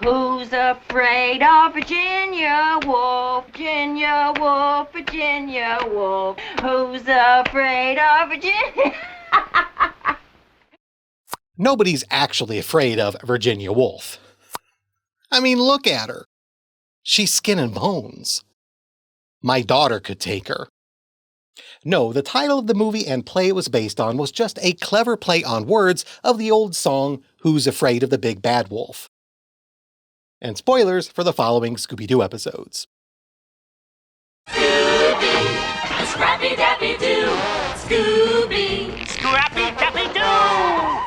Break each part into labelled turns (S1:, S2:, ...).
S1: Who's afraid of Virginia Woolf? Virginia Woolf, Virginia Woolf. Who's afraid of Virginia?
S2: Nobody's actually afraid of Virginia Woolf. I mean, look at her. She's skin and bones. My daughter could take her. No, the title of the movie and play it was based on was just a clever play on words of the old song, Who's Afraid of the Big Bad Wolf? And spoilers for the following Scooby-Doo episodes.
S3: Scooby, Scrappy-Dappy-Doo, Scooby, Scrappy-Dappy-Doo!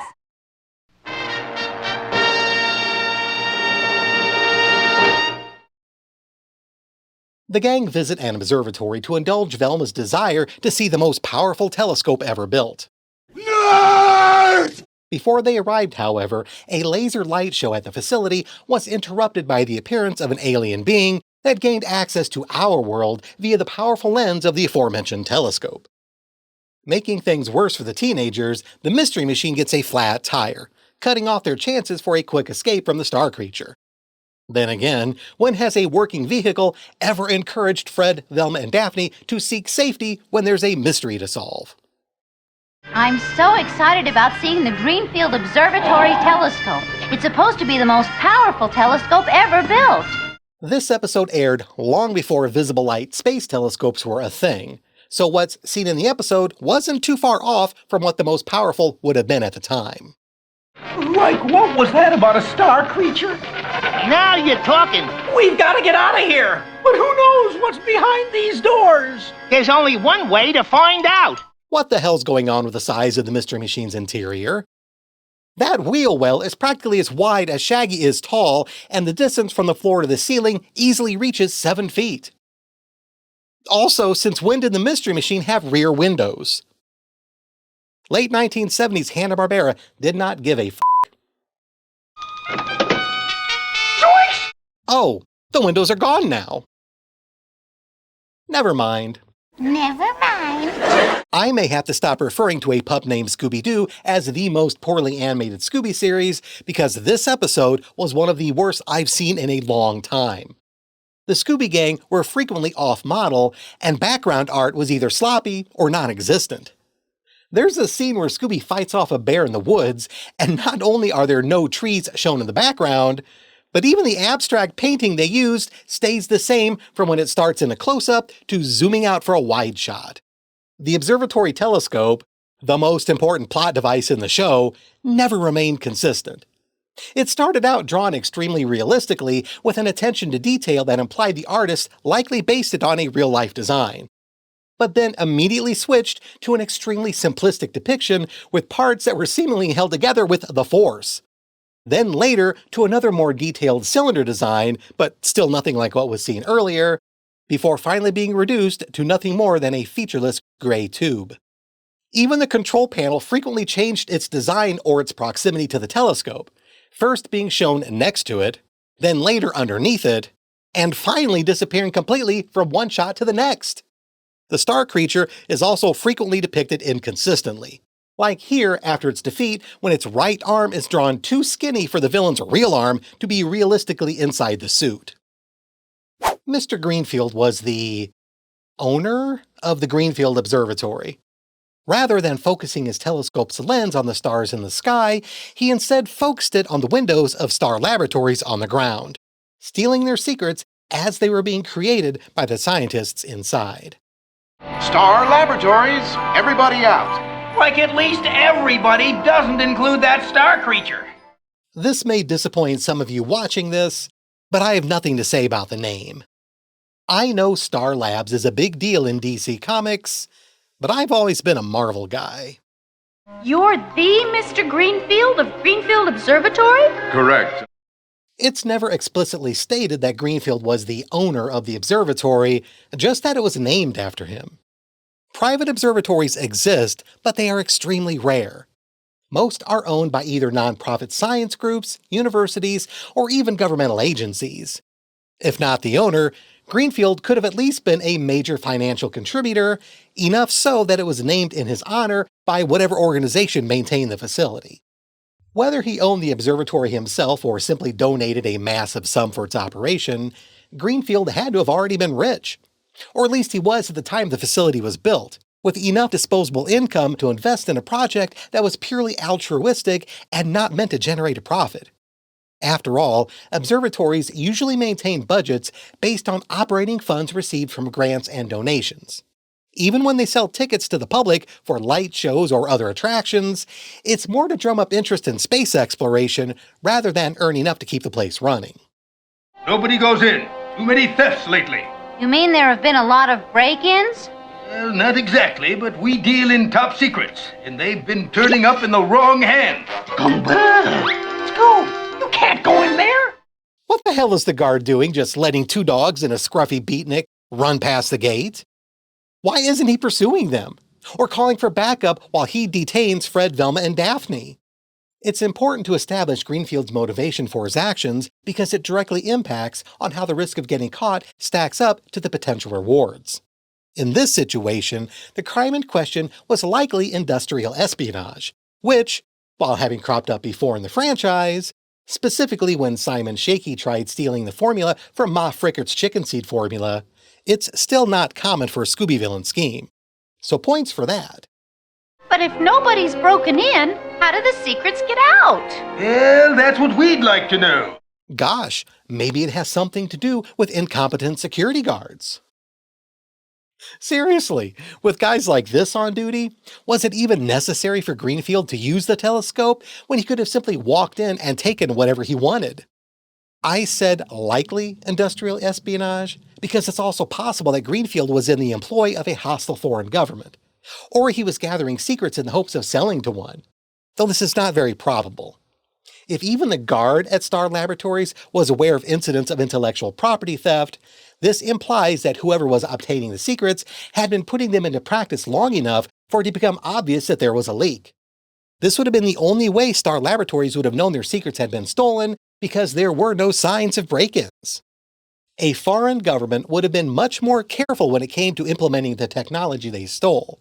S2: The gang visit an observatory to indulge Velma's desire to see the most powerful telescope ever built.
S4: Nerd!
S2: Before they arrived, however, a laser light show at the facility was interrupted by the appearance of an alien being that gained access to our world via the powerful lens of the aforementioned telescope. Making things worse for the teenagers, the Mystery Machine gets a flat tire, cutting off their chances for a quick escape from the star creature. Then again, when has a working vehicle ever encouraged Fred, Velma, and Daphne to seek safety when there's a mystery to solve?
S5: I'm so excited about seeing the Greenfield Observatory telescope. It's supposed to be the most powerful telescope ever built.
S2: This episode aired long before visible light space telescopes were a thing, so what's seen in the episode wasn't too far off from what the most powerful would have been at the time.
S6: Like, what was that about a star creature?
S7: Now you're talking.
S6: We've got to get out of here! But who knows what's behind these doors?
S7: There's only one way to find out.
S2: What the hell's going on with the size of the Mystery Machine's interior? That wheel well is practically as wide as Shaggy is tall, and the distance from the floor to the ceiling easily reaches 7 feet. Also, since when did the Mystery Machine have rear windows? Late 1970s Hanna-Barbera did not give a f***. Oh, the windows are gone now. Never mind.
S5: Never mind.
S2: I may have to stop referring to a pup named Scooby-Doo as the most poorly animated Scooby series because this episode was one of the worst I've seen in a long time. The Scooby Gang were frequently off-model, and background art was either sloppy or non-existent. There's a scene where Scooby fights off a bear in the woods, and not only are there no trees shown in the background, but even the abstract painting they used stays the same from when it starts in a close-up to zooming out for a wide shot. The observatory telescope, the most important plot device in the show, never remained consistent. It started out drawn extremely realistically with an attention to detail that implied the artist likely based it on a real-life design, but then immediately switched to an extremely simplistic depiction with parts that were seemingly held together with the Force. Then later to another more detailed cylinder design, but still nothing like what was seen earlier, before finally being reduced to nothing more than a featureless gray tube. Even the control panel frequently changed its design or its proximity to the telescope, first being shown next to it, then later underneath it, and finally disappearing completely from one shot to the next. The star creature is also frequently depicted inconsistently, like here after its defeat when its right arm is drawn too skinny for the villain's real arm to be realistically inside the suit. Mr. Greenfield was the owner of the Greenfield Observatory. Rather than focusing his telescope's lens on the stars in the sky, he instead focused it on the windows of star laboratories on the ground, stealing their secrets as they were being created by the scientists inside.
S4: Star Laboratories, everybody out.
S6: Like at least everybody doesn't include that star creature.
S2: This may disappoint some of you watching this, but I have nothing to say about the name. I know Star Labs is a big deal in DC Comics, but I've always been a Marvel guy.
S5: You're the Mr. Greenfield of Greenfield Observatory?
S4: Correct.
S2: It's never explicitly stated that Greenfield was the owner of the observatory, just that it was named after him. Private observatories exist, but they are extremely rare. Most are owned by either nonprofit science groups, universities, or even governmental agencies. If not the owner, Greenfield could have at least been a major financial contributor, enough so that it was named in his honor by whatever organization maintained the facility. Whether he owned the observatory himself or simply donated a massive sum for its operation, Greenfield had to have already been rich. Or at least he was at the time the facility was built, with enough disposable income to invest in a project that was purely altruistic and not meant to generate a profit. After all, observatories usually maintain budgets based on operating funds received from grants and donations. Even when they sell tickets to the public for light shows or other attractions, it's more to drum up interest in space exploration rather than earn enough to keep the place running.
S4: Nobody goes in. Too many thefts lately.
S5: You mean there have been a lot of break-ins?
S4: Well, not exactly, but we deal in top secrets, and they've been turning up in the wrong hands.
S6: Come back. Let's go. You can't go in there.
S2: What the hell is the guard doing just letting two dogs and a scruffy beatnik run past the gate? Why isn't he pursuing them? Or calling for backup while he detains Fred, Velma, and Daphne? It's important to establish Greenfield's motivation for his actions because it directly impacts on how the risk of getting caught stacks up to the potential rewards. In this situation, the crime in question was likely industrial espionage, which, while having cropped up before in the franchise, specifically when Simon Shaky tried stealing the formula from Ma Frickert's chicken seed formula, it's still not common for a Scooby villain scheme. So points for that.
S5: But if nobody's broken in, how do the secrets get out?
S4: Well, that's what we'd like to know.
S2: Gosh, maybe it has something to do with incompetent security guards. Seriously, with guys like this on duty, was it even necessary for Greenfield to use the telescope when he could have simply walked in and taken whatever he wanted? I said likely industrial espionage because it's also possible that Greenfield was in the employ of a hostile foreign government, or he was gathering secrets in the hopes of selling to one, though this is not very probable. If even the guard at Star Laboratories was aware of incidents of intellectual property theft, this implies that whoever was obtaining the secrets had been putting them into practice long enough for it to become obvious that there was a leak. This would have been the only way Star Laboratories would have known their secrets had been stolen because there were no signs of break-ins. A foreign government would have been much more careful when it came to implementing the technology they stole,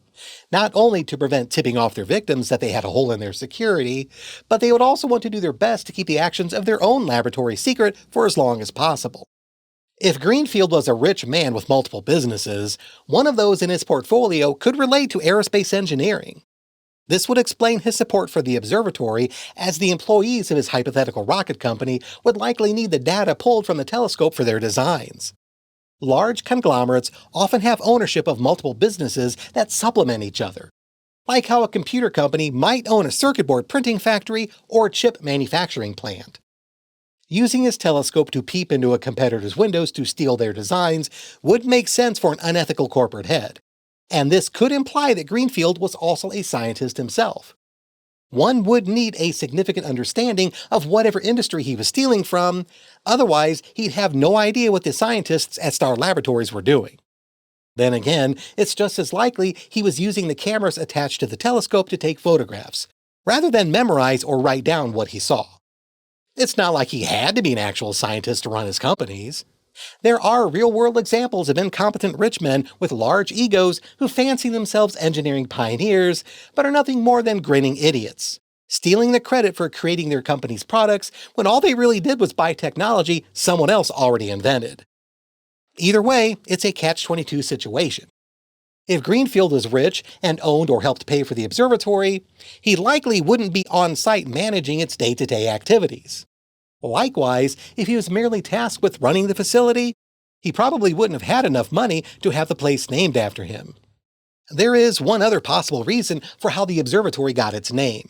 S2: not only to prevent tipping off their victims that they had a hole in their security, but they would also want to do their best to keep the actions of their own laboratory secret for as long as possible. If Greenfield was a rich man with multiple businesses, one of those in his portfolio could relate to aerospace engineering. This would explain his support for the observatory, as the employees of his hypothetical rocket company would likely need the data pulled from the telescope for their designs. Large conglomerates often have ownership of multiple businesses that supplement each other, like how a computer company might own a circuit board printing factory or chip manufacturing plant. Using his telescope to peep into a competitor's windows to steal their designs would make sense for an unethical corporate head. And this could imply that Greenfield was also a scientist himself. One would need a significant understanding of whatever industry he was stealing from, otherwise he'd have no idea what the scientists at Star Laboratories were doing. Then again, it's just as likely he was using the cameras attached to the telescope to take photographs, rather than memorize or write down what he saw. It's not like he had to be an actual scientist to run his companies. There are real-world examples of incompetent rich men with large egos who fancy themselves engineering pioneers, but are nothing more than grinning idiots, stealing the credit for creating their company's products when all they really did was buy technology someone else already invented. Either way, it's a catch-22 situation. If Greenfield was rich and owned or helped pay for the observatory, he likely wouldn't be on-site managing its day-to-day activities. Likewise, if he was merely tasked with running the facility, he probably wouldn't have had enough money to have the place named after him. There is one other possible reason for how the observatory got its name.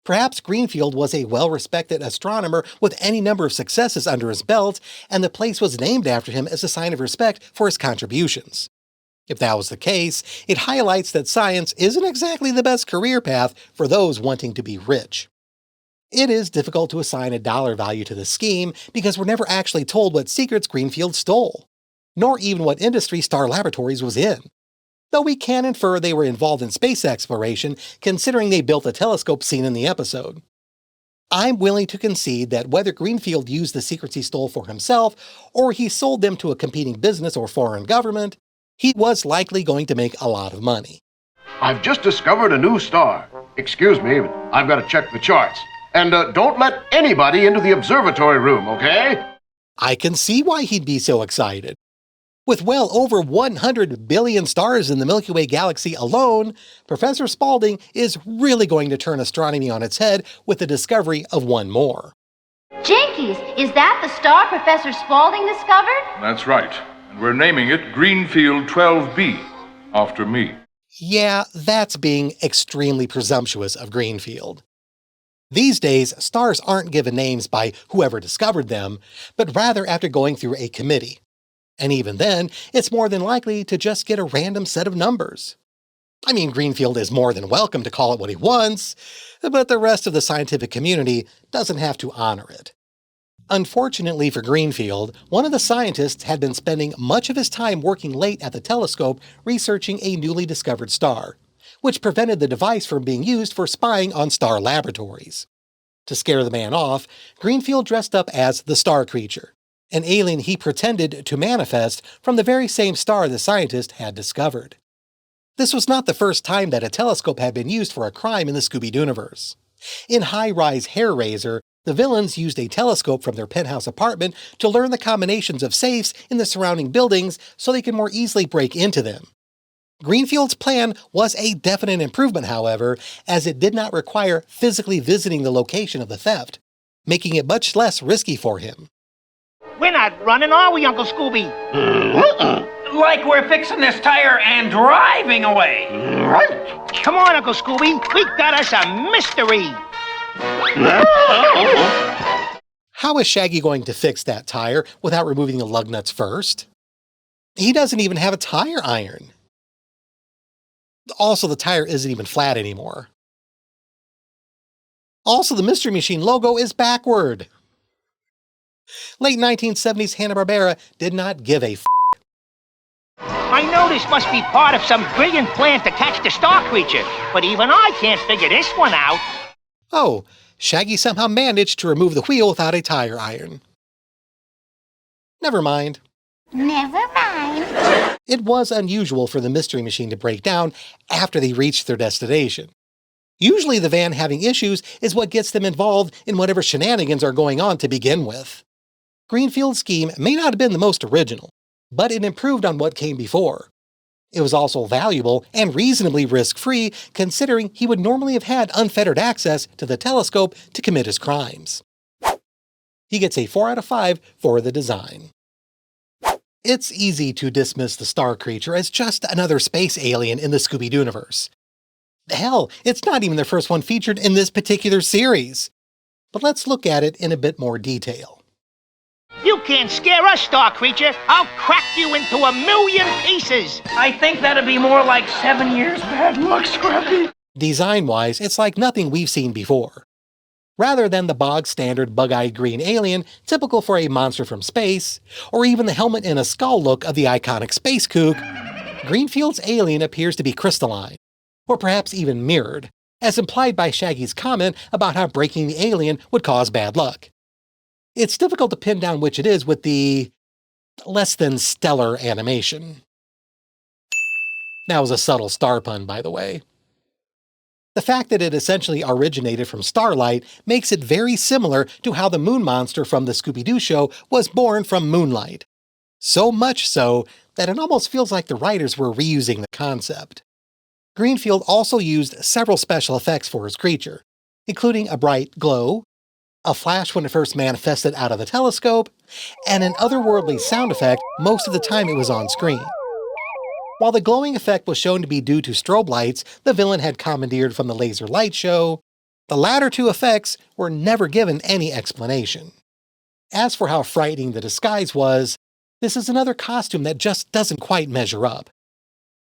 S2: Perhaps Greenfield was a well-respected astronomer with any number of successes under his belt, and the place was named after him as a sign of respect for his contributions. If that was the case, it highlights that science isn't exactly the best career path for those wanting to be rich. It is difficult to assign a dollar value to the scheme because we're never actually told what secrets Greenfield stole, nor even what industry Star Laboratories was in. Though we can infer they were involved in space exploration, considering they built the telescope seen in the episode. I'm willing to concede that whether Greenfield used the secrets he stole for himself, or he sold them to a competing business or foreign government, he was likely going to make a lot of money.
S4: I've just discovered a new star. Excuse me, but I've got to check the charts.
S8: And don't let anybody into the observatory room, okay?
S2: I can see why he'd be so excited. With well over 100 billion stars in the Milky Way galaxy alone, Professor Spaulding is really going to turn astronomy on its head with the discovery of one more.
S5: Jinkies, is that the star Professor Spaulding discovered?
S9: That's right. And we're naming it Greenfield 12b, after me.
S2: Yeah, that's being extremely presumptuous of Greenfield. These days, stars aren't given names by whoever discovered them, but rather after going through a committee. And even then, it's more than likely to just get a random set of numbers. I mean, Greenfield is more than welcome to call it what he wants, but the rest of the scientific community doesn't have to honor it. Unfortunately for Greenfield, one of the scientists had been spending much of his time working late at the telescope researching a newly discovered star, which prevented the device from being used for spying on star laboratories. To scare the man off, Greenfield dressed up as the Star Creature, an alien he pretended to manifest from the very same star the scientist had discovered. This was not the first time that a telescope had been used for a crime in the Scooby-Dooverse. In High-Rise Hair Raiser, the villains used a telescope from their penthouse apartment to learn the combinations of safes in the surrounding buildings so they could more easily break into them. Greenfield's plan was a definite improvement, however, as it did not require physically visiting the location of the theft, making it much less risky for him.
S7: We're not running, are we, Uncle Scooby?
S6: Like we're fixing this tire and driving away.
S8: Right.
S7: Come on, Uncle Scooby. We got us a mystery.
S2: How is Shaggy going to fix that tire without removing the lug nuts first? He doesn't even have a tire iron. Also, the tire isn't even flat anymore. Also, the Mystery Machine logo is backward. Late 1970s Hanna-Barbera did not give a f***.
S7: I know this must be part of some brilliant plan to catch the Star Creature, but even I can't figure this one out.
S2: Oh, Shaggy somehow managed to remove the wheel without a tire iron. Never mind.
S5: Never mind.
S2: It was unusual for the Mystery Machine to break down after they reached their destination. Usually the van having issues is what gets them involved in whatever shenanigans are going on to begin with. Greenfield's scheme may not have been the most original, but it improved on what came before. It was also valuable and reasonably risk-free, considering he would normally have had unfettered access to the telescope to commit his crimes. He gets a 4 out of 5 for the design. It's easy to dismiss the Star Creature as just another space alien in the Scooby-Dooverse. Hell, it's not even the first one featured in this particular series. But let's look at it in a bit more detail.
S7: You can't scare us, Star Creature. I'll crack you into a million pieces.
S6: I think that'd be more like 7 years bad luck, Scrappy.
S2: Design-wise, it's like nothing we've seen before. Rather than the bog-standard bug-eyed green alien typical for a monster from space, or even the helmet and a skull look of the iconic Space Kook, Greenfield's alien appears to be crystalline, or perhaps even mirrored, as implied by Shaggy's comment about how breaking the alien would cause bad luck. It's difficult to pin down which it is with the less than stellar animation. That was a subtle star pun, by the way. The fact that it essentially originated from starlight makes it very similar to how the moon monster from the Scooby-Doo show was born from moonlight. So much so that it almost feels like the writers were reusing the concept. Greenfield also used several special effects for his creature, including a bright glow, a flash when it first manifested out of the telescope, and an otherworldly sound effect most of the time it was on screen. While the glowing effect was shown to be due to strobe lights the villain had commandeered from the laser light show, the latter two effects were never given any explanation. As for how frightening the disguise was, this is another costume that just doesn't quite measure up.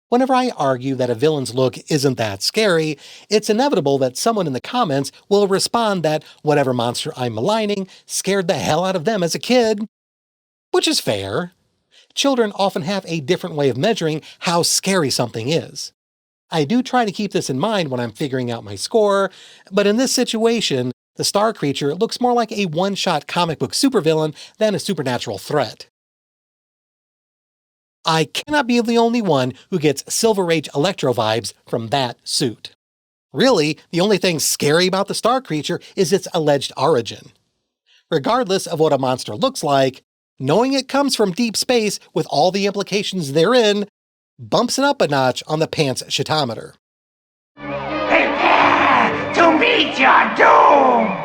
S2: Whenever I argue that a villain's look isn't that scary, it's inevitable that someone in the comments will respond that whatever monster I'm maligning scared the hell out of them as a kid. Which is fair. Children often have a different way of measuring how scary something is. I do try to keep this in mind when I'm figuring out my score, but in this situation, the Star Creature looks more like a one-shot comic book supervillain than a supernatural threat. I cannot be the only one who gets Silver Age Electro vibes from that suit. Really, the only thing scary about the star creature is its alleged origin. Regardless of what a monster looks like, knowing it comes from deep space with all the implications therein bumps it up a notch on the pants shitometer.
S6: Prepare to meet your doom!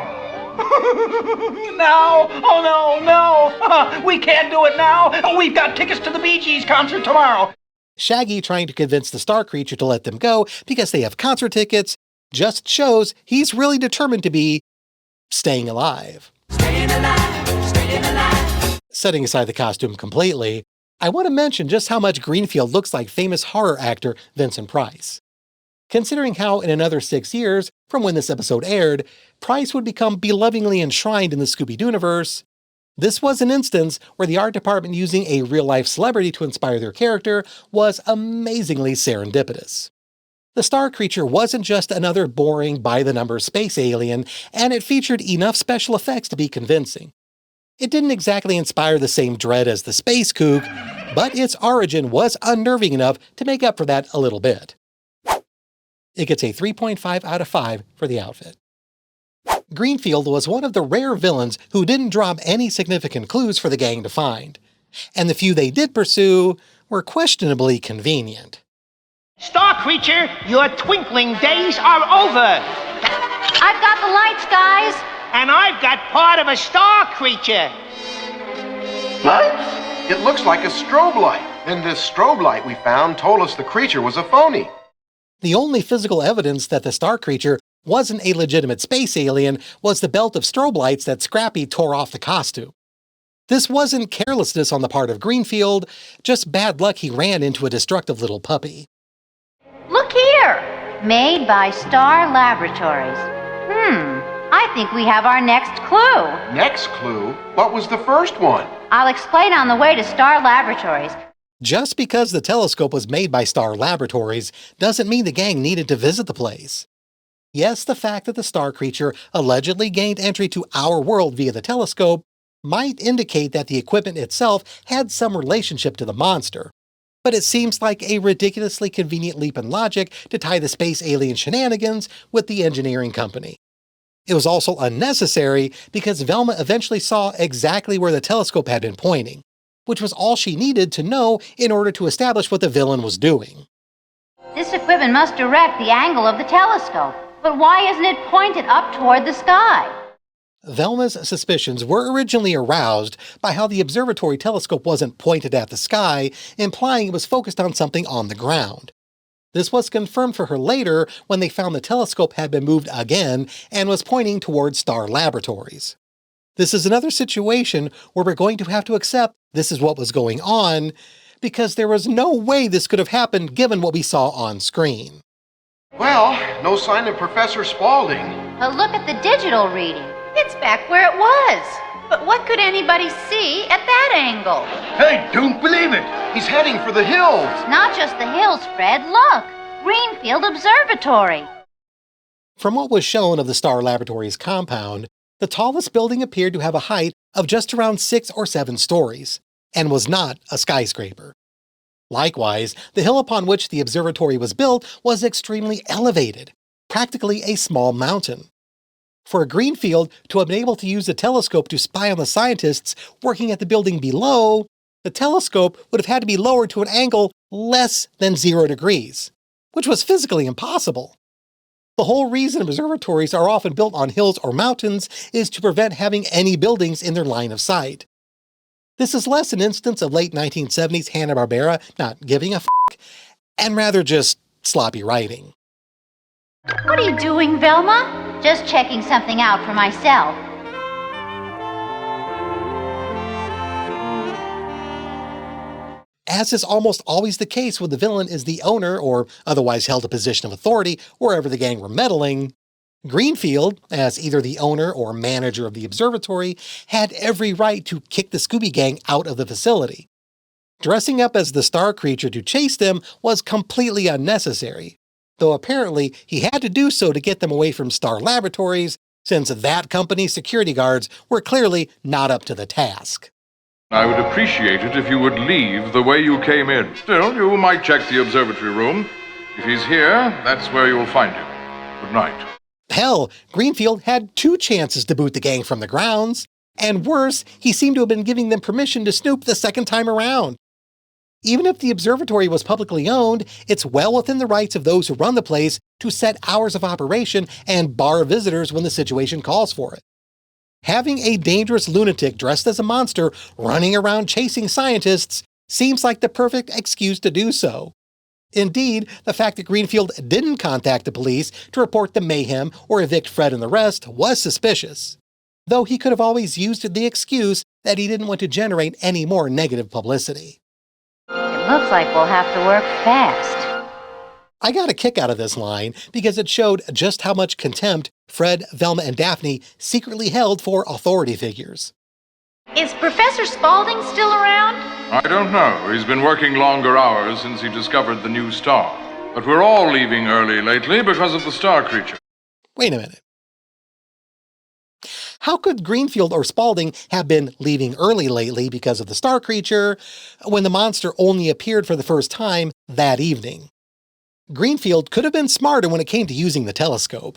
S6: No! Oh no! We can't do it now! We've got tickets to the Bee Gees concert tomorrow!
S2: Shaggy trying to convince the star creature to let them go because they have concert tickets just shows he's really determined to be staying alive.
S3: Staying alive, staying alive.
S2: Setting aside the costume completely, I want to mention just how much Greenfield looks like famous horror actor Vincent Price. Considering how in another 6 years, from when this episode aired, Price would become belovingly enshrined in the Scooby-Doo-niverse, this was an instance where the art department using a real-life celebrity to inspire their character was amazingly serendipitous. The star creature wasn't just another boring, by-the-numbers space alien, and it featured enough special effects to be convincing. It didn't exactly inspire the same dread as the space kook, but its origin was unnerving enough to make up for that a little bit. It gets a 3.5 out of 5 for the outfit. Greenfield was one of the rare villains who didn't drop any significant clues for the gang to find, and the few they did pursue were questionably convenient.
S7: Star creature, your twinkling days are over!
S5: I've got the lights, guys!
S7: And I've got part of a star creature!
S8: What? It looks like a strobe light. And this strobe light we found told us the creature was a phony.
S2: The only physical evidence that the star creature wasn't a legitimate space alien was the belt of strobe lights that Scrappy tore off the costume. This wasn't carelessness on the part of Greenfield, just bad luck he ran into a destructive little puppy.
S5: Look here! Made by Star Laboratories. I think we have our next clue.
S8: Next clue? What was the first one?
S5: I'll explain on the way to Star Laboratories.
S2: Just because the telescope was made by Star Laboratories doesn't mean the gang needed to visit the place. Yes, the fact that the star creature allegedly gained entry to our world via the telescope might indicate that the equipment itself had some relationship to the monster, but it seems like a ridiculously convenient leap in logic to tie the space alien shenanigans with the engineering company. It was also unnecessary because Velma eventually saw exactly where the telescope had been pointing, which was all she needed to know in order to establish what the villain was doing.
S5: This equipment must direct the angle of the telescope, but why isn't it pointed up toward the sky?
S2: Velma's suspicions were originally aroused by how the observatory telescope wasn't pointed at the sky, implying it was focused on something on the ground. This was confirmed for her later when they found the telescope had been moved again and was pointing towards Star Laboratories. This is another situation where we're going to have to accept this is what was going on, because there was no way this could have happened given what we saw on screen.
S8: Well, no sign of Professor Spaulding.
S5: But look at the digital reading. It's back where it was. But what could anybody see at that angle?
S4: I don't believe it.
S8: He's heading for the hills.
S5: Not just the hills, Fred. Look! Greenfield Observatory.
S2: From what was shown of the Star Laboratories compound, the tallest building appeared to have a height of just around 6 or 7 stories, and was not a skyscraper. Likewise, the hill upon which the observatory was built was extremely elevated, practically a small mountain. For Greenfield to have been able to use the telescope to spy on the scientists working at the building below, the telescope would have had to be lowered to an angle less than 0 degrees, which was physically impossible. The whole reason observatories are often built on hills or mountains is to prevent having any buildings in their line of sight. This is less an instance of late 1970s Hanna-Barbera not giving a f***, and rather just sloppy writing.
S5: What are you doing, Velma? Just checking something out for myself.
S2: As is almost always the case when the villain is the owner or otherwise held a position of authority wherever the gang were meddling, Greenfield, as either the owner or manager of the observatory, had every right to kick the Scooby Gang out of the facility. Dressing up as the star creature to chase them was completely unnecessary, though apparently he had to do so to get them away from Star Laboratories, since that company's security guards were clearly not up to the task.
S9: I would appreciate it if you would leave the way you came in. Still, you might check the observatory room. If he's here, that's where you'll find him. Good night.
S2: Hell, Greenfield had 2 chances to boot the gang from the grounds. And worse, he seemed to have been giving them permission to snoop the second time around. Even if the observatory was publicly owned, it's well within the rights of those who run the place to set hours of operation and bar visitors when the situation calls for it. Having a dangerous lunatic dressed as a monster running around chasing scientists seems like the perfect excuse to do so. Indeed, the fact that Greenfield didn't contact the police to report the mayhem or evict Fred and the rest was suspicious, though he could have always used the excuse that he didn't want to generate any more negative publicity.
S5: It looks like we'll have to work fast.
S2: I got a kick out of this line because it showed just how much contempt Fred, Velma, and Daphne secretly held for authority figures.
S5: Is Professor Spaulding still around?
S9: I don't know. He's been working longer hours since he discovered the new star. But we're all leaving early lately because of the star creature.
S2: Wait a minute. How could Greenfield or Spaulding have been leaving early lately because of the star creature when the monster only appeared for the first time that evening? Greenfield could have been smarter when it came to using the telescope.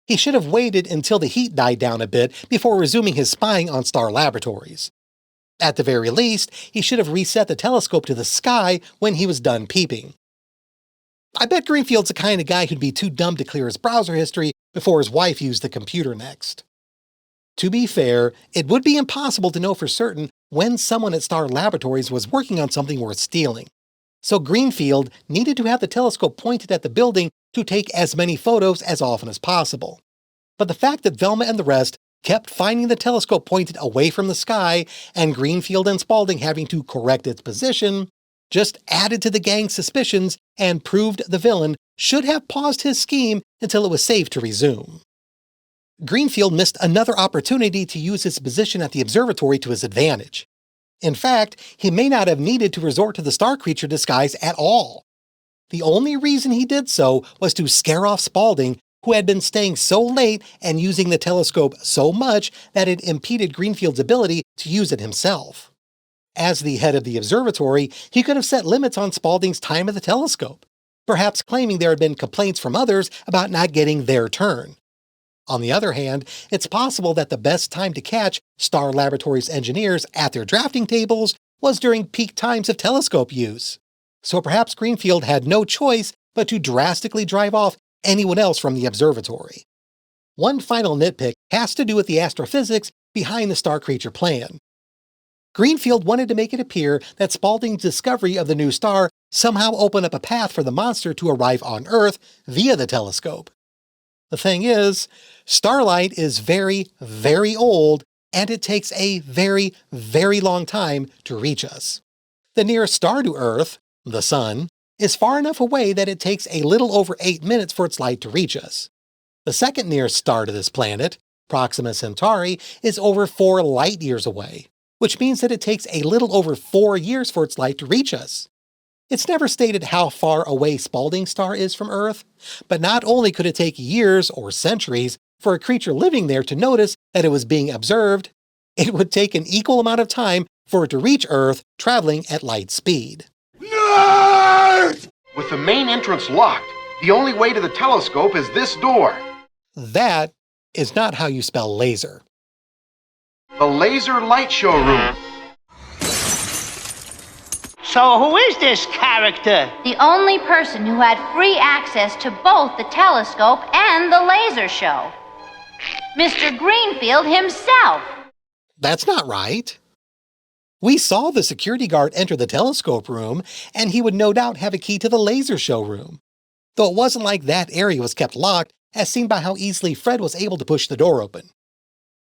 S2: He should have waited until the heat died down a bit before resuming his spying on star laboratories. At the very least, he should have reset the telescope to the sky when he was done peeping. I bet Greenfield's the kind of guy who'd be too dumb to clear his browser history before his wife used the computer next. To be fair, it would be impossible to know for certain when someone at Star Laboratories was working on something worth stealing. So Greenfield needed to have the telescope pointed at the building to take as many photos as often as possible. But the fact that Velma and the rest kept finding the telescope pointed away from the sky and Greenfield and Spaulding having to correct its position just added to the gang's suspicions and proved the villain should have paused his scheme until it was safe to resume. Greenfield missed another opportunity to use his position at the observatory to his advantage. In fact, he may not have needed to resort to the star creature disguise at all. The only reason he did so was to scare off Spaulding, who had been staying so late and using the telescope so much that it impeded Greenfield's ability to use it himself. As the head of the observatory, he could have set limits on Spaulding's time at the telescope, perhaps claiming there had been complaints from others about not getting their turn. On the other hand, it's possible that the best time to catch Star Laboratories engineers at their drafting tables was during peak times of telescope use. So perhaps Greenfield had no choice but to drastically drive off anyone else from the observatory. One final nitpick has to do with the astrophysics behind the star creature plan. Greenfield wanted to make it appear that Spaulding's discovery of the new star somehow opened up a path for the monster to arrive on Earth via the telescope. The thing is, starlight is very, very old, and it takes a very, very long time to reach us. The nearest star to Earth, the Sun, is far enough away that it takes a little over 8 minutes for its light to reach us. The second nearest star to this planet, Proxima Centauri, is over 4 light-years away, which means that it takes a little over 4 years for its light to reach us. It's never stated how far away Spaulding's star is from Earth, but not only could it take years or centuries for a creature living there to notice that it was being observed, it would take an equal amount of time for it to reach Earth traveling at light speed.
S8: Nerd! With the main entrance locked, the only way to the telescope is this door.
S2: That is not how you spell laser.
S8: The laser light show room.
S7: So who is this character?
S5: The only person who had free access to both the telescope and the laser show. Mr. Greenfield himself.
S2: That's not right. We saw the security guard enter the telescope room, and he would no doubt have a key to the laser show room. Though it wasn't like that area was kept locked, as seen by how easily Fred was able to push the door open.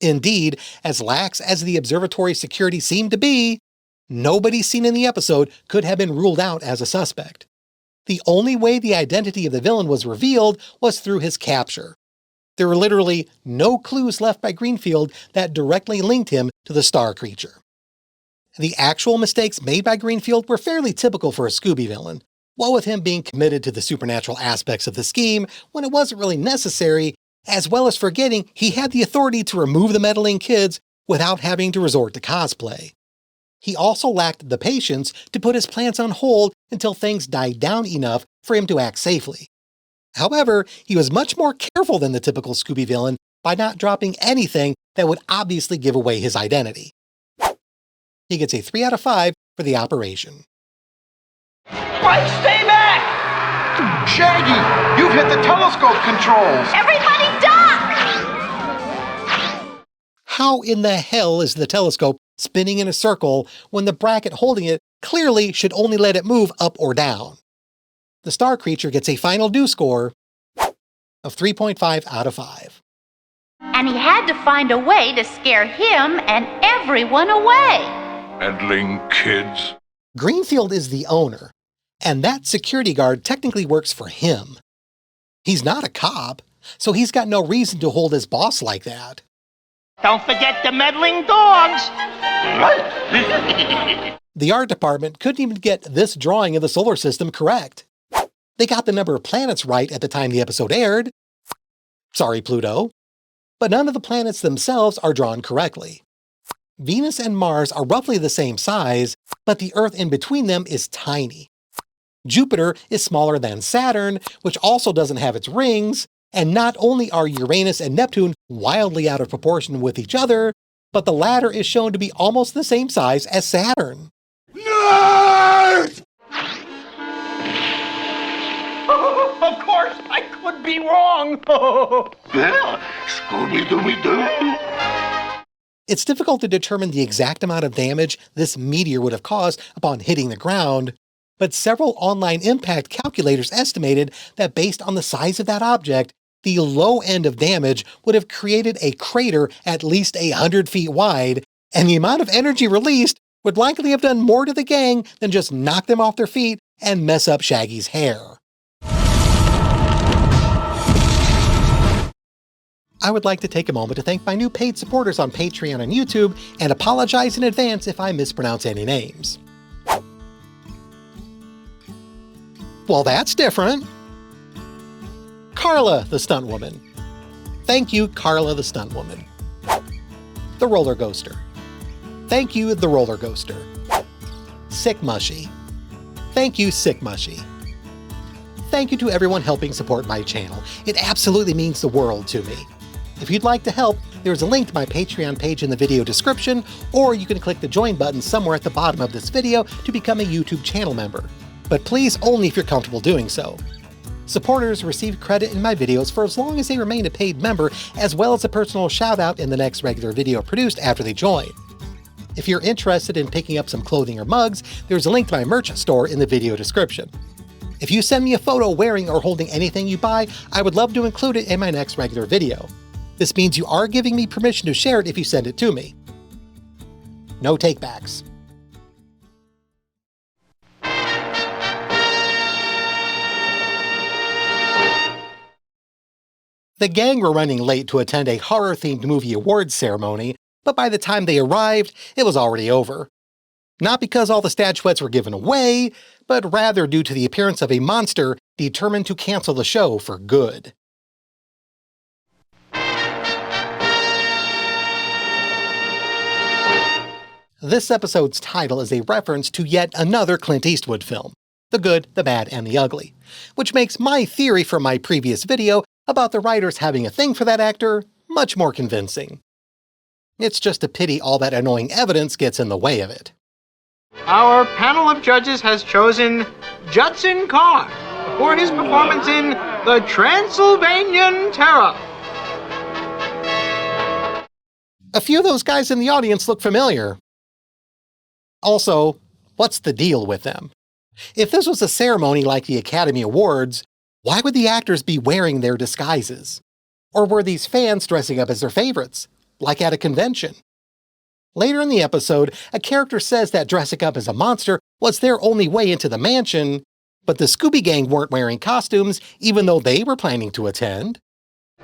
S2: Indeed, as lax as the observatory security seemed to be, nobody seen in the episode could have been ruled out as a suspect. The only way the identity of the villain was revealed was through his capture. There were literally no clues left by Greenfield that directly linked him to the star creature. The actual mistakes made by Greenfield were fairly typical for a Scooby villain, what with him being committed to the supernatural aspects of the scheme when it wasn't really necessary, as well as forgetting he had the authority to remove the meddling kids without having to resort to cosplay. He also lacked the patience to put his plans on hold until things died down enough for him to act safely. However, he was much more careful than the typical Scooby villain by not dropping anything that would obviously give away his identity. He gets a 3 out of 5 for the operation.
S6: Mike, stay back!
S8: Shaggy, you've hit the telescope controls.
S5: Everybody duck!
S2: How in the hell is the telescope spinning in a circle when the bracket holding it clearly should only let it move up or down? The star creature gets a final do score of 3.5 out of 5.
S5: And he had to find a way to scare him and everyone away.
S9: Meddling kids.
S2: Greenfield is the owner, and that security guard technically works for him. He's not a cop, so he's got no reason to hold his boss like that.
S7: Don't forget the meddling dogs.
S2: The art department couldn't even get this drawing of the solar system correct. They got the number of planets right at the time the episode aired. Sorry, Pluto. But none of the planets themselves are drawn correctly. Venus and Mars are roughly the same size, but the Earth in between them is tiny. Jupiter is smaller than Saturn, which also doesn't have its rings, and not only are Uranus and Neptune wildly out of proportion with each other, but the latter is shown to be almost the same size as Saturn.
S6: Nerd! Of course, I could be wrong.
S8: Scooby-Dooby-Doo.
S2: It's difficult to determine the exact amount of damage this meteor would have caused upon hitting the ground, but several online impact calculators estimated that based on the size of that object, the low end of damage would have created a crater at least 100 feet wide, and the amount of energy released would likely have done more to the gang than just knock them off their feet and mess up Shaggy's hair. I would like to take a moment to thank my new paid supporters on Patreon and YouTube, and apologize in advance if I mispronounce any names. Well, that's different. Carla, the stunt woman. Thank you, Carla, the stunt woman. The roller ghoster. Thank you, the roller ghoster. Sick Mushy. Thank you, Sick Mushy. Thank you to everyone helping support my channel. It absolutely means the world to me. If you'd like to help, there's a link to my Patreon page in the video description, or you can click the join button somewhere at the bottom of this video to become a YouTube channel member. But please only if you're comfortable doing so. Supporters receive credit in my videos for as long as they remain a paid member, as well as a personal shout out in the next regular video produced after they join. If you're interested in picking up some clothing or mugs, there's a link to my merch store in the video description. If you send me a photo wearing or holding anything you buy, I would love to include it in my next regular video. This means you are giving me permission to share it if you send it to me. No takebacks. The gang were running late to attend a horror-themed movie awards ceremony, but by the time they arrived, it was already over. Not because all the statuettes were given away, but rather due to the appearance of a monster determined to cancel the show for good. This episode's title is a reference to yet another Clint Eastwood film, The Good, the Bad, and the Ugly, which makes my theory from my previous video about the writers having a thing for that actor much more convincing. It's just a pity all that annoying evidence gets in the way of it.
S10: Our panel of judges has chosen Judson Carr for his performance in The Transylvanian Terror.
S2: A few of those guys in the audience look familiar. Also, what's the deal with them? If this was a ceremony like the Academy Awards, why would the actors be wearing their disguises? Or were these fans dressing up as their favorites, like at a convention? Later in the episode, a character says that dressing up as a monster was their only way into the mansion, but the Scooby Gang weren't wearing costumes even though they were planning to attend.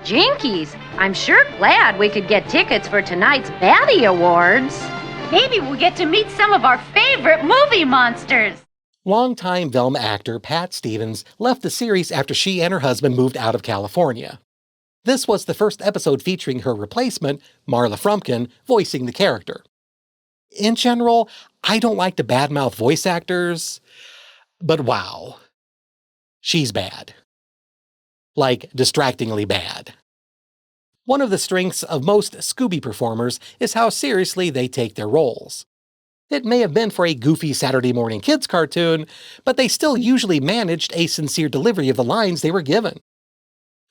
S1: Jinkies, I'm sure glad we could get tickets for tonight's Baddie Awards.
S5: Maybe we'll get to meet some of our favorite movie monsters.
S2: Longtime Velma actor Pat Stevens left the series after she and her husband moved out of California. This was the first episode featuring her replacement, Marla Frumpkin, voicing the character. In general, I don't like to badmouth voice actors, but wow, she's bad. like distractingly bad. One of the strengths of most Scooby performers is how seriously they take their roles. It may have been for a goofy Saturday morning kids cartoon, but they still usually managed a sincere delivery of the lines they were given.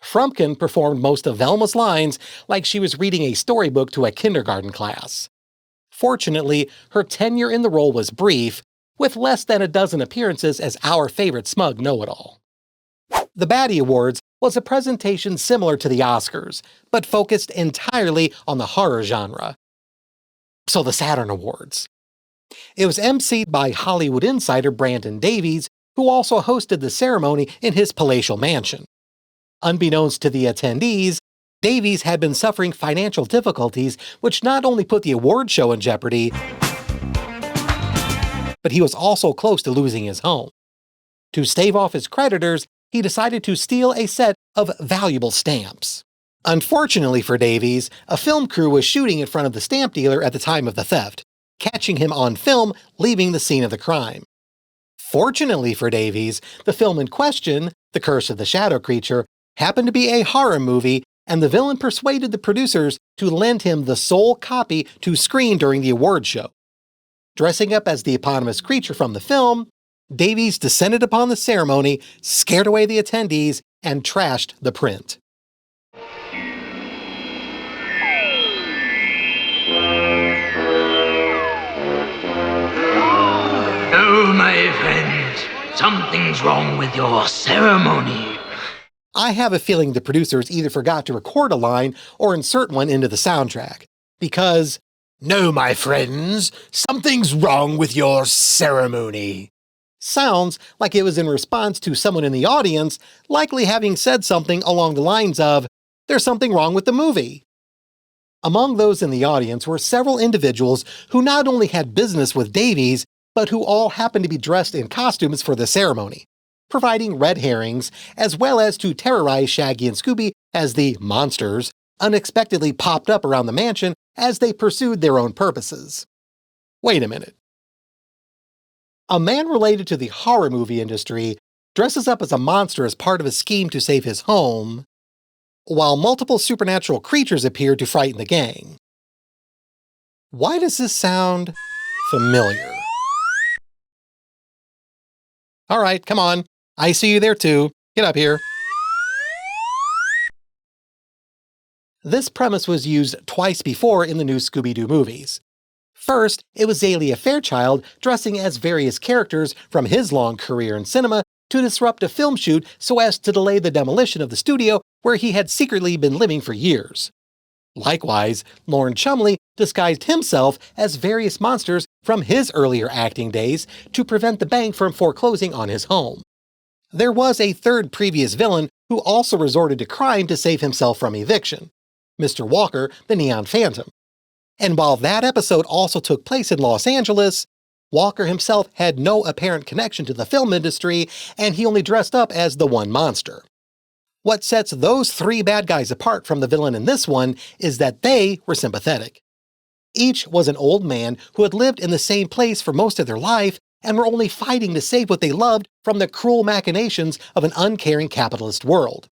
S2: Frumpkin performed most of Velma's lines like she was reading a storybook to a kindergarten class. Fortunately, her tenure in the role was brief, with less than a dozen appearances as our favorite smug know-it-all. The Baddie Awards was a presentation similar to the Oscars, but focused entirely on the horror genre. So the Saturn Awards. It was emceed by Hollywood insider Brandon Davies, who also hosted the ceremony in his palatial mansion. Unbeknownst to the attendees, Davies had been suffering financial difficulties, which not only put the award show in jeopardy, but he was also close to losing his home. To stave off his creditors, he decided to steal a set of valuable stamps. Unfortunately for Davies, a film crew was shooting in front of the stamp dealer at the time of the theft, catching him on film leaving the scene of the crime. Fortunately for Davies, the film in question, The Curse of the Shadow Creature, happened to be a horror movie, and the villain persuaded the producers to lend him the sole copy to screen during the award show. Dressing up as the eponymous creature from the film, Davies descended upon the ceremony, scared away the attendees, and trashed the print.
S6: Oh, my friends, something's wrong with your ceremony.
S2: I have a feeling the producers either forgot to record a line or insert one into the soundtrack, because, "No, my friends, something's wrong with your ceremony," sounds like it was in response to someone in the audience likely having said something along the lines of, "There's something wrong with the movie." Among those in the audience were several individuals who not only had business with Davies, but who all happened to be dressed in costumes for the ceremony, providing red herrings, as well as to terrorize Shaggy and Scooby as the monsters unexpectedly popped up around the mansion as they pursued their own purposes. Wait a minute. A man related to the horror movie industry dresses up as a monster as part of a scheme to save his home, while multiple supernatural creatures appear to frighten the gang. Why does this sound familiar? All right, come on. I see you there too. Get up here. This premise was used twice before in the new Scooby-Doo movies. First, it was Zalia Fairchild dressing as various characters from his long career in cinema to disrupt a film shoot so as to delay the demolition of the studio where he had secretly been living for years. Likewise, Lorne Chumley disguised himself as various monsters from his earlier acting days to prevent the bank from foreclosing on his home. There was a third previous villain who also resorted to crime to save himself from eviction, Mr. Walker, the Neon Phantom. And while that episode also took place in Los Angeles, Walker himself had no apparent connection to the film industry, and he only dressed up as the one monster. What sets those three bad guys apart from the villain in this one is that they were sympathetic. Each was an old man who had lived in the same place for most of their life and were only fighting to save what they loved from the cruel machinations of an uncaring capitalist world.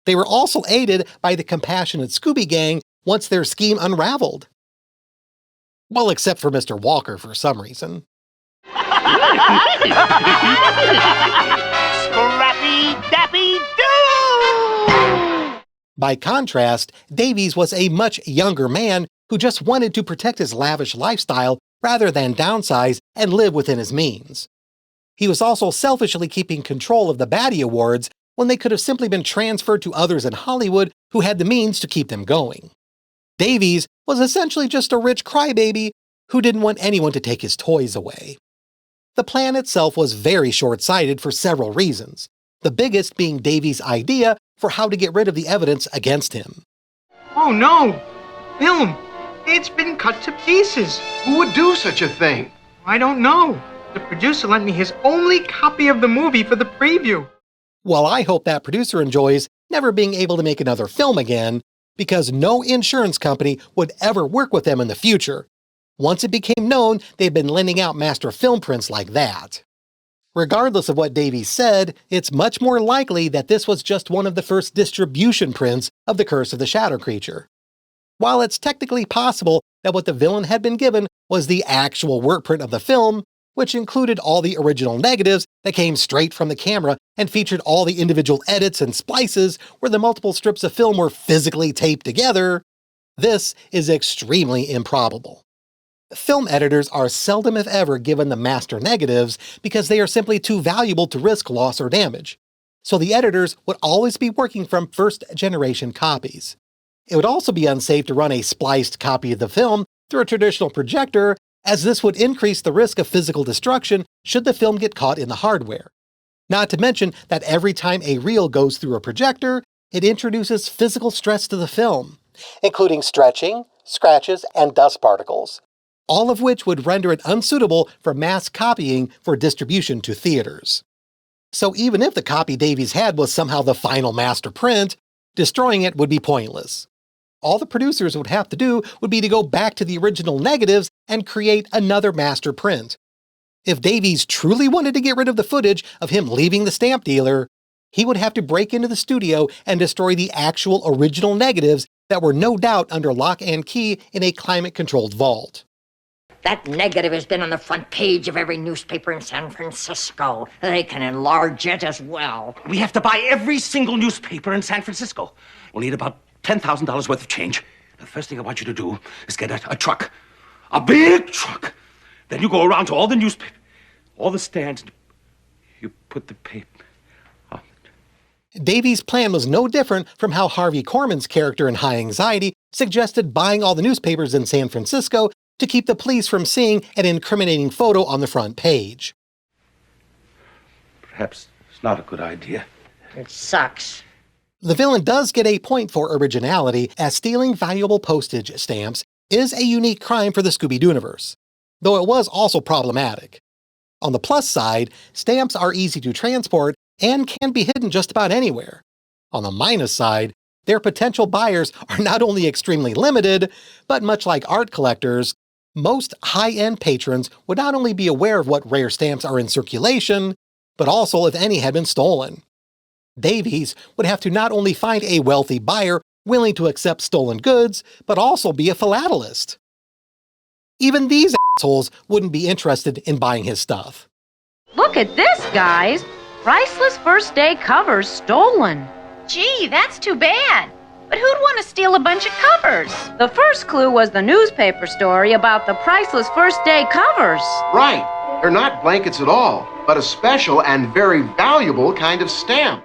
S2: They were also aided by the compassionate Scooby Gang once their scheme unraveled. Well, except for Mr. Walker for some reason.
S7: Scrappy-Dappy-Doo!
S2: By contrast, Davies was a much younger man who just wanted to protect his lavish lifestyle rather than downsize and live within his means. He was also selfishly keeping control of the Baddie Awards when they could have simply been transferred to others in Hollywood who had the means to keep them going. Davies was essentially just a rich crybaby who didn't want anyone to take his toys away. The plan itself was very short-sighted for several reasons, the biggest being Davies' idea for how to get rid of the evidence against him.
S10: Oh no! Film! It's been cut to pieces!
S8: Who would do such a thing?
S10: I don't know. The producer lent me his only copy of the movie for the preview.
S2: Well, I hope that producer enjoys never being able to make another film again, because no insurance company would ever work with them in the future, once it became known they'd been lending out master film prints like that. Regardless of what Davies said, it's much more likely that this was just one of the first distribution prints of the Curse of the Shadow Creature. While it's technically possible that what the villain had been given was the actual work print of the film, which included all the original negatives that came straight from the camera and featured all the individual edits and splices where the multiple strips of film were physically taped together, this is extremely improbable. Film editors are seldom if ever given the master negatives because they are simply too valuable to risk loss or damage, so the editors would always be working from first-generation copies. It would also be unsafe to run a spliced copy of the film through a traditional projector, as this would increase the risk of physical destruction should the film get caught in the hardware. Not to mention that every time a reel goes through a projector, it introduces physical stress to the film, including stretching, scratches, and dust particles, all of which would render it unsuitable for mass copying for distribution to theaters. So even if the copy Davies had was somehow the final master print, destroying it would be pointless. All the producers would have to do would be to go back to the original negatives and create another master print. If Davies truly wanted to get rid of the footage of him leaving the stamp dealer, he would have to break into the studio and destroy the actual original negatives that were no doubt under lock and key in a climate-controlled vault.
S11: That negative has been on the front page of every newspaper in San Francisco. They can enlarge it as well.
S6: We have to buy every single newspaper in San Francisco. We'll need about $10,000 worth of change. The first thing I want you to do is get a truck. A big truck. Then you go around to all the newspapers, all the stands, and you put the paper on.
S2: Davies' plan was no different from how Harvey Korman's character in High Anxiety suggested buying all the newspapers in San Francisco to keep the police from seeing an incriminating photo on the front page.
S6: Perhaps it's not a good idea.
S11: It sucks.
S2: The villain does get a point for originality, as stealing valuable postage stamps is a unique crime for the Scooby-Doo-niverse, though it was also problematic. On the plus side, stamps are easy to transport and can be hidden just about anywhere. On the minus side, their potential buyers are not only extremely limited, but much like art collectors, most high-end patrons would not only be aware of what rare stamps are in circulation, but also if any had been stolen. Davies would have to not only find a wealthy buyer willing to accept stolen goods, but also be a philatelist. Even these assholes wouldn't be interested in buying his stuff.
S1: Look at this, guys! Priceless first day covers stolen.
S5: Gee, that's too bad. But who'd want to steal a bunch of covers?
S1: The first clue was the newspaper story about the priceless first day covers.
S8: Right. They're not blankets at all, but a special and very valuable kind of stamp.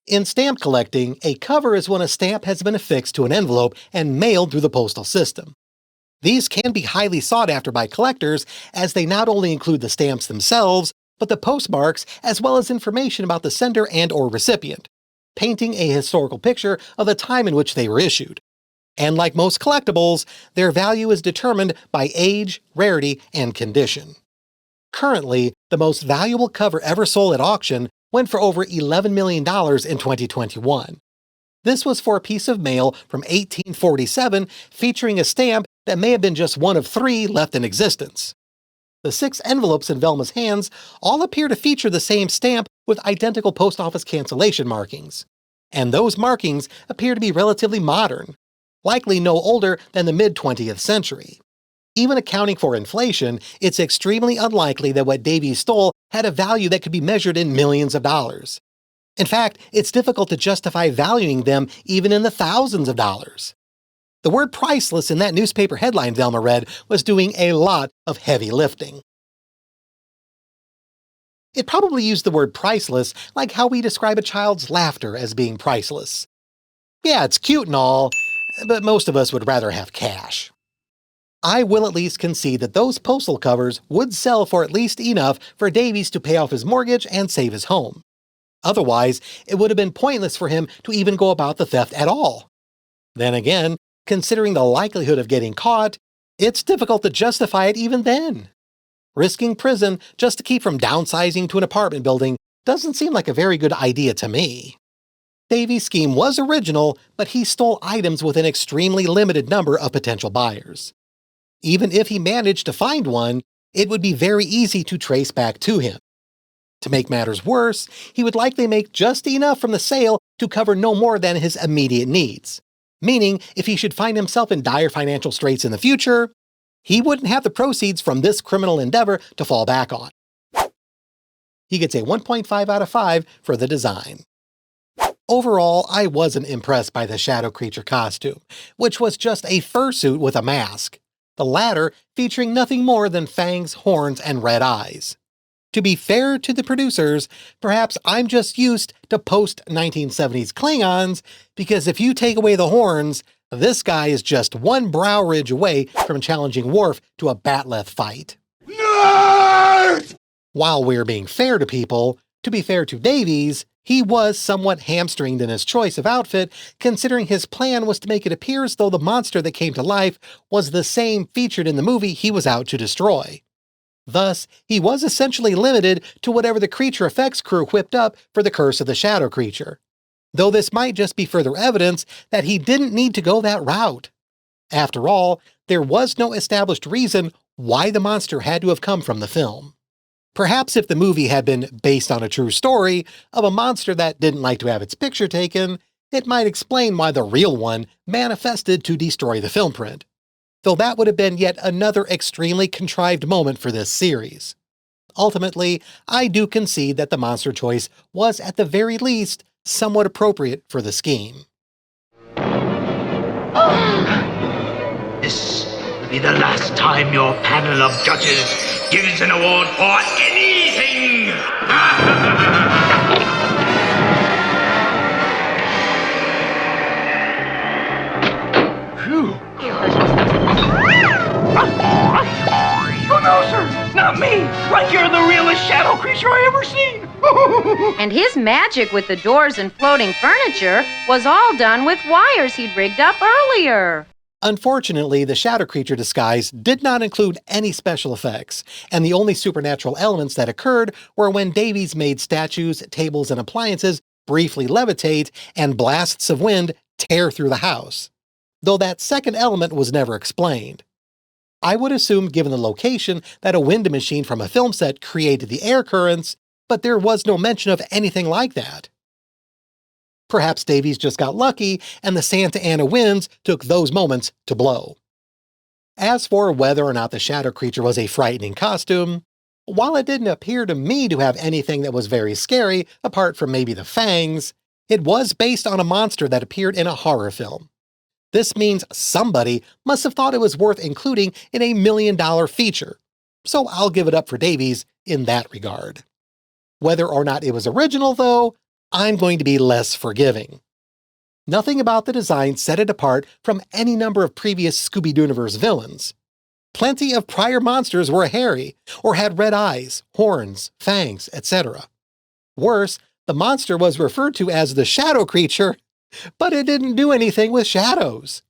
S2: In stamp collecting, a cover is when a stamp has been affixed to an envelope and mailed through the postal system. These can be highly sought after by collectors, as they not only include the stamps themselves, but the postmarks as well as information about the sender and/or recipient, painting a historical picture of the time in which they were issued. And like most collectibles, their value is determined by age, rarity, and condition. Currently, the most valuable cover ever sold at auction went for over $11 million in 2021. This was for a piece of mail from 1847 featuring a stamp that may have been just one of 3 left in existence. The 6 envelopes in Velma's hands all appear to feature the same stamp with identical post office cancellation markings. And those markings appear to be relatively modern, likely no older than the mid-20th century. Even accounting for inflation, it's extremely unlikely that what Davies stole had a value that could be measured in millions of dollars. In fact, it's difficult to justify valuing them even in the thousands of dollars. The word priceless in that newspaper headline Velma read was doing a lot of heavy lifting. It probably used the word priceless like how we describe a child's laughter as being priceless. Yeah, it's cute and all, but most of us would rather have cash. I will at least concede that those postal covers would sell for at least enough for Davies to pay off his mortgage and save his home. Otherwise, it would have been pointless for him to even go about the theft at all. Then again, considering the likelihood of getting caught, it's difficult to justify it even then. Risking prison just to keep from downsizing to an apartment building doesn't seem like a very good idea to me. Davies' scheme was original, but he stole items with an extremely limited number of potential buyers. Even if he managed to find one, it would be very easy to trace back to him. To make matters worse, he would likely make just enough from the sale to cover no more than his immediate needs. Meaning, if he should find himself in dire financial straits in the future, he wouldn't have the proceeds from this criminal endeavor to fall back on. He gets a 1.5 out of 5 for the design. Overall, I wasn't impressed by the shadow creature costume, which was just a fursuit with a mask, the latter featuring nothing more than fangs, horns, and red eyes. To be fair to the producers, perhaps I'm just used to post-1970s Klingons, because if you take away the horns, this guy is just one brow ridge away from challenging Worf to a Batleth fight. Nerd! While we're being fair to people, to be fair to Davies, he was somewhat hamstringed in his choice of outfit, considering his plan was to make it appear as though the monster that came to life was the same featured in the movie he was out to destroy. Thus, he was essentially limited to whatever the creature effects crew whipped up for the Curse of the Shadow Creature. Though this might just be further evidence that he didn't need to go that route. After all, there was no established reason why the monster had to have come from the film. Perhaps if the movie had been based on a true story of a monster that didn't like to have its picture taken, it might explain why the real one manifested to destroy the film print. Though that would have been yet another extremely contrived moment for this series. Ultimately, I do concede that the monster choice was at the very least somewhat appropriate for the scheme.
S12: This will be the last time your panel of judges gives an award for anything! Phew.
S7: Oh no, sir! Not me! Like you're the realest shadow creature I ever seen!
S1: And his magic with the doors and floating furniture was all done with wires he'd rigged up earlier.
S2: Unfortunately, the shadow creature disguise did not include any special effects, and the only supernatural elements that occurred were when Davies made statues, tables, and appliances briefly levitate and blasts of wind tear through the house. Though that second element was never explained. I would assume, given the location, that a wind machine from a film set created the air currents, but there was no mention of anything like that. Perhaps Davies just got lucky, and the Santa Ana winds took those moments to blow. As for whether or not the shadow creature was a frightening costume, while it didn't appear to me to have anything that was very scary, apart from maybe the fangs, it was based on a monster that appeared in a horror film. This means somebody must have thought it was worth including in a $1 million feature, so I'll give it up for Davies in that regard. Whether or not it was original, though, I'm going to be less forgiving. Nothing about the design set it apart from any number of previous Scooby-Dooverse villains. Plenty of prior monsters were hairy, or had red eyes, horns, fangs, etc. Worse, the monster was referred to as the shadow creature, but it didn't do anything with shadows.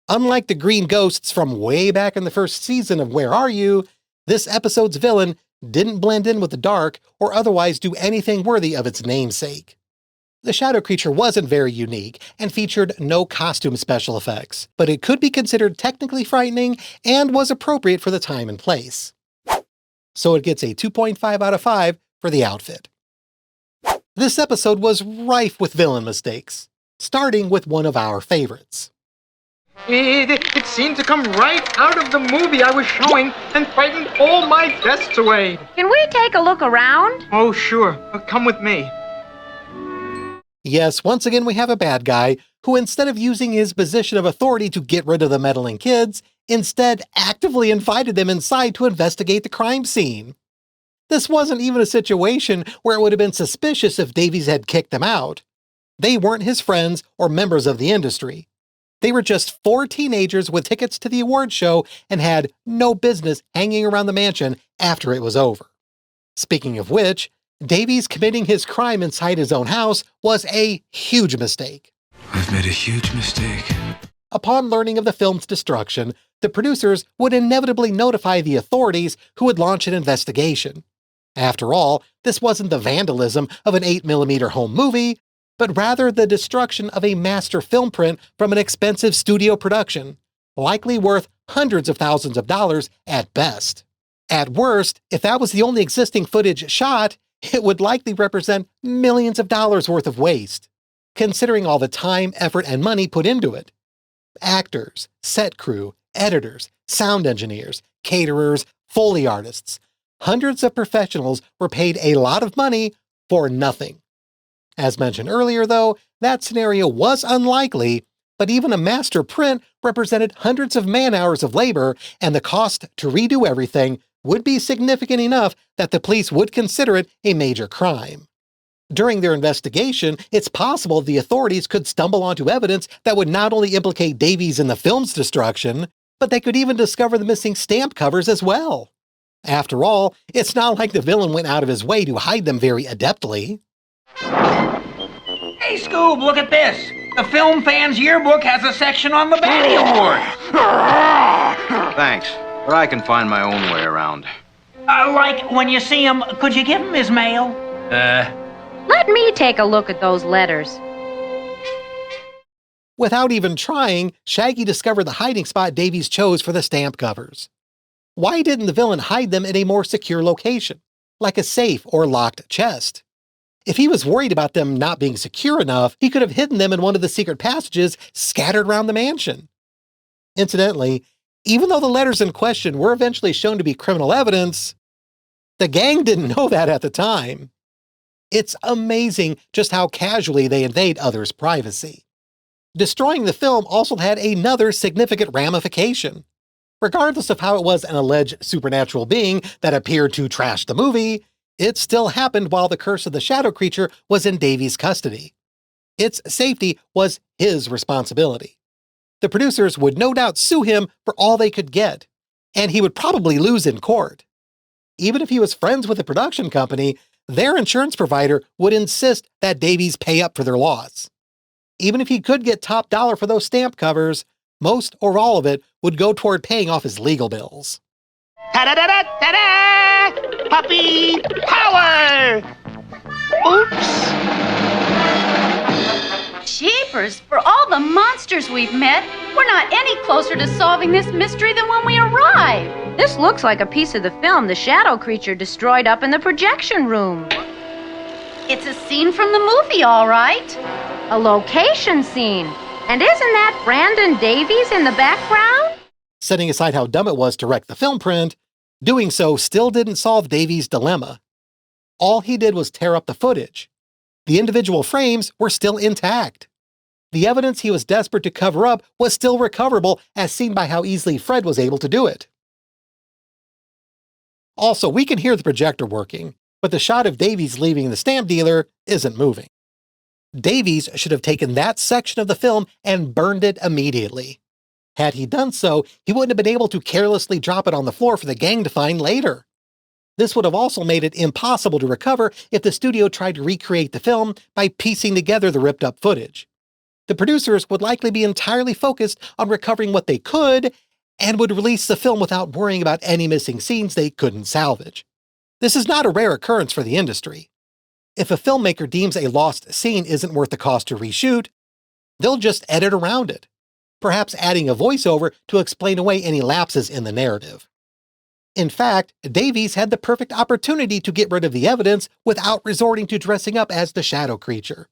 S2: Unlike the green ghosts from way back in the first season of Where Are You?, this episode's villain didn't blend in with the dark or otherwise do anything worthy of its namesake. The shadow creature wasn't very unique and featured no costume special effects, but it could be considered technically frightening and was appropriate for the time and place. So it gets a 2.5 out of 5 for the outfit. This episode was rife with villain mistakes, starting with one of our favorites.
S10: It seemed to come right out of the movie I was showing and frightened all my guests away.
S1: Can we take a look around?
S10: Oh, sure. Come with me.
S2: Yes, once again we have a bad guy who, instead of using his position of authority to get rid of the meddling kids, instead actively invited them inside to investigate the crime scene. This wasn't even a situation where it would have been suspicious if Davies had kicked them out. They weren't his friends or members of the industry. They were just 4 teenagers with tickets to the award show and had no business hanging around the mansion after it was over. Speaking of which, Davies committing his crime inside his own house was a huge mistake.
S13: I've made a huge mistake.
S2: Upon learning of the film's destruction, the producers would inevitably notify the authorities who would launch an investigation. After all, this wasn't the vandalism of an 8mm home movie, but rather the destruction of a master film print from an expensive studio production, likely worth hundreds of thousands of dollars at best. At worst, if that was the only existing footage shot, It would likely represent millions of dollars worth of waste, considering all the time, effort, and money put into it. Actors, set crew, editors, sound engineers, caterers, Foley artists. Hundreds of professionals were paid a lot of money for nothing. As mentioned earlier, though, that scenario was unlikely, but even a master print represented hundreds of man-hours of labor, and the cost to redo everything would be significant enough that the police would consider it a major crime. During their investigation, it's possible the authorities could stumble onto evidence that would not only implicate Davies in the film's destruction, but they could even discover the missing stamp covers as well. After all, it's not like the villain went out of his way to hide them very adeptly.
S14: Hey, Scoob, look at this. The Film Fans Yearbook has a section on the Batty Award.
S15: Thanks, but I can find my own way around.
S14: Like, when you see him, could you give him his mail?
S1: Let me take a look at those letters.
S2: Without even trying, Shaggy discovered the hiding spot Davies chose for the stamp covers. Why didn't the villain hide them in a more secure location, like a safe or locked chest? If he was worried about them not being secure enough, he could have hidden them in one of the secret passages scattered around the mansion. Incidentally, even though the letters in question were eventually shown to be criminal evidence, the gang didn't know that at the time. It's amazing just how casually they invade others' privacy. Destroying the film also had another significant ramification. Regardless of how it was an alleged supernatural being that appeared to trash the movie, it still happened while the curse of the shadow creature was in Davies' custody. Its safety was his responsibility. The producers would no doubt sue him for all they could get, and he would probably lose in court. Even if he was friends with the production company, their insurance provider would insist that Davies pay up for their loss. Even if he could get top dollar for those stamp covers, most or all of it would go toward paying off his legal bills.
S7: Ta-da-da-da-da-da! Puppy power! Oops!
S5: Jeepers, for all the monsters we've met, we're not any closer to solving this mystery than when we arrived.
S1: This looks like a piece of the film the shadow creature destroyed up in the projection room.
S5: It's a scene from the movie, all right.
S1: A location scene. And isn't that Brandon Davies in the background?
S2: Setting aside how dumb it was to wreck the film print, doing so still didn't solve Davies' dilemma. All he did was tear up the footage. The individual frames were still intact. The evidence he was desperate to cover up was still recoverable, as seen by how easily Fred was able to do it. Also, we can hear the projector working, but the shot of Davies leaving the stamp dealer isn't moving. Davies should have taken that section of the film and burned it immediately. Had he done so, he wouldn't have been able to carelessly drop it on the floor for the gang to find later. This would have also made it impossible to recover if the studio tried to recreate the film by piecing together the ripped-up footage. The producers would likely be entirely focused on recovering what they could, and would release the film without worrying about any missing scenes they couldn't salvage. This is not a rare occurrence for the industry. If a filmmaker deems a lost scene isn't worth the cost to reshoot, they'll just edit around it, perhaps adding a voiceover to explain away any lapses in the narrative. In fact, Davies had the perfect opportunity to get rid of the evidence without resorting to dressing up as the shadow creature.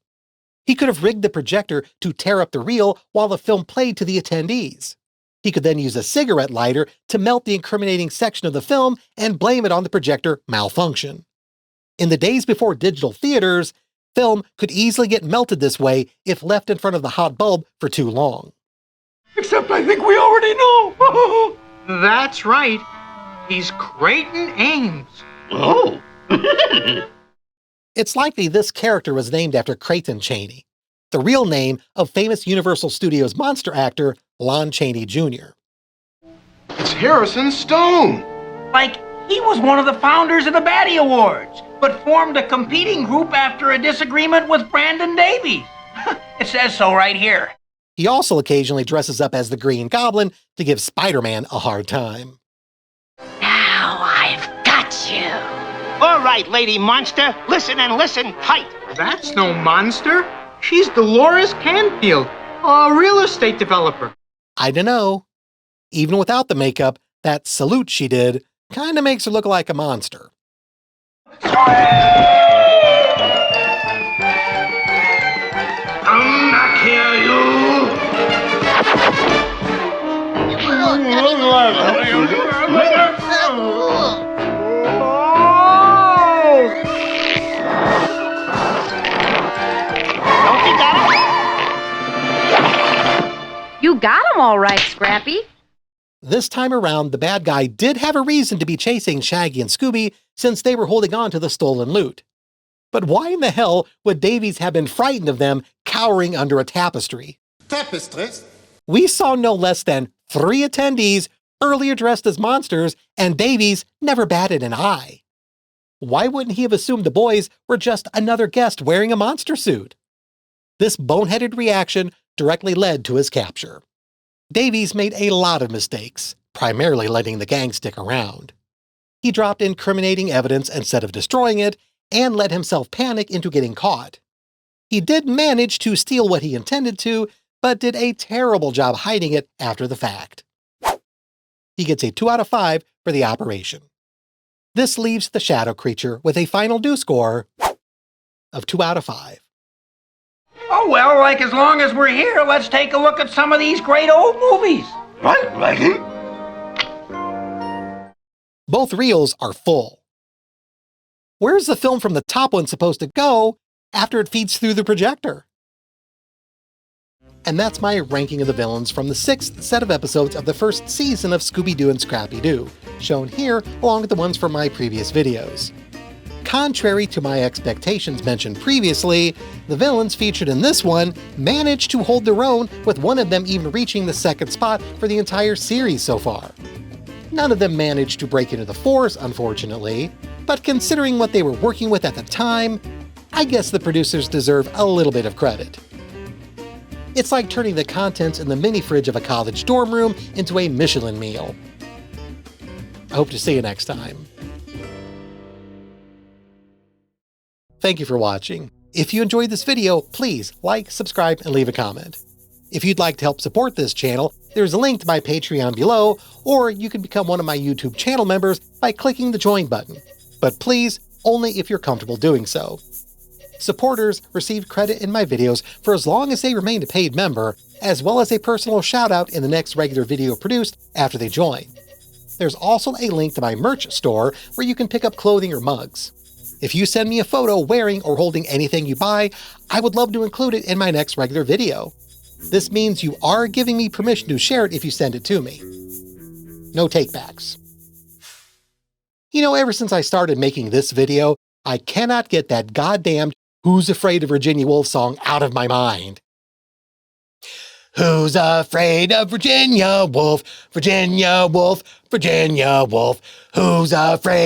S2: He could have rigged the projector to tear up the reel while the film played to the attendees. He could then use a cigarette lighter to melt the incriminating section of the film and blame it on the projector malfunction. In the days before digital theaters, film could easily get melted this way if left in front of the hot bulb for too long.
S10: Except I think we already know. That's right. He's Creighton Ames.
S6: Oh.
S2: It's likely this character was named after Creighton Chaney, the real name of famous Universal Studios monster actor Lon Chaney Jr.
S8: It's Harrison Stone!
S14: Like, he was one of the founders of the Batty Awards, but formed a competing group after a disagreement with Brandon Davies. It says so right here.
S2: He also occasionally dresses up as the Green Goblin to give Spider-Man a hard time.
S11: Now I've got you.
S7: All right, Lady Monster, listen and listen tight.
S10: That's no monster. She's Dolores Canfield, a real estate developer.
S2: I dunno. Even without the makeup, that salute she did kinda makes her look like a monster.
S12: Come back here, you!
S1: You got him all right, Scrappy.
S2: This time around, the bad guy did have a reason to be chasing Shaggy and Scooby since they were holding on to the stolen loot. But why in the hell would Davies have been frightened of them cowering under a tapestry?
S16: Tapestries?
S2: We saw no less than 3 attendees earlier dressed as monsters, and Davies never batted an eye. Why wouldn't he have assumed the boys were just another guest wearing a monster suit? This boneheaded reaction directly led to his capture. Davies made a lot of mistakes, primarily letting the gang stick around. He dropped incriminating evidence instead of destroying it, and let himself panic into getting caught. He did manage to steal what he intended to, but did a terrible job hiding it after the fact. He gets a 2 out of 5 for the operation. This leaves the shadow creature with a final do score of 2 out of 5.
S14: Oh, well, like as long as we're here, let's take a look at some of these great old movies.
S12: Right.
S2: Both reels are full. Where's the film from the top one supposed to go after it feeds through the projector? And that's my ranking of the villains from the 6th set of episodes of the first season of Scooby-Doo and Scrappy-Doo, shown here along with the ones from my previous videos. Contrary to my expectations mentioned previously, the villains featured in this one managed to hold their own, with one of them even reaching the 2nd spot for the entire series so far. None of them managed to break into the force, unfortunately, but considering what they were working with at the time, I guess the producers deserve a little bit of credit. It's like turning the contents in the mini-fridge of a college dorm room into a Michelin meal. I hope to see you next time. Thank you for watching. If you enjoyed this video, please like, subscribe, and leave a comment. If you'd like to help support this channel, there's a link to my Patreon below, or you can become one of my YouTube channel members by clicking the join button. But please, only if you're comfortable doing so. Supporters receive credit in my videos for as long as they remain a paid member, as well as a personal shout-out in the next regular video produced after they join. There's also a link to my merch store where you can pick up clothing or mugs. If you send me a photo wearing or holding anything you buy, I would love to include it in my next regular video. This means you are giving me permission to share it if you send it to me. No takebacks. You know, ever since I started making this video, I cannot get that goddamned Who's Afraid of Virginia Woolf song out of my mind. Who's afraid of Virginia Woolf? Virginia Woolf, Virginia Woolf. Who's afraid?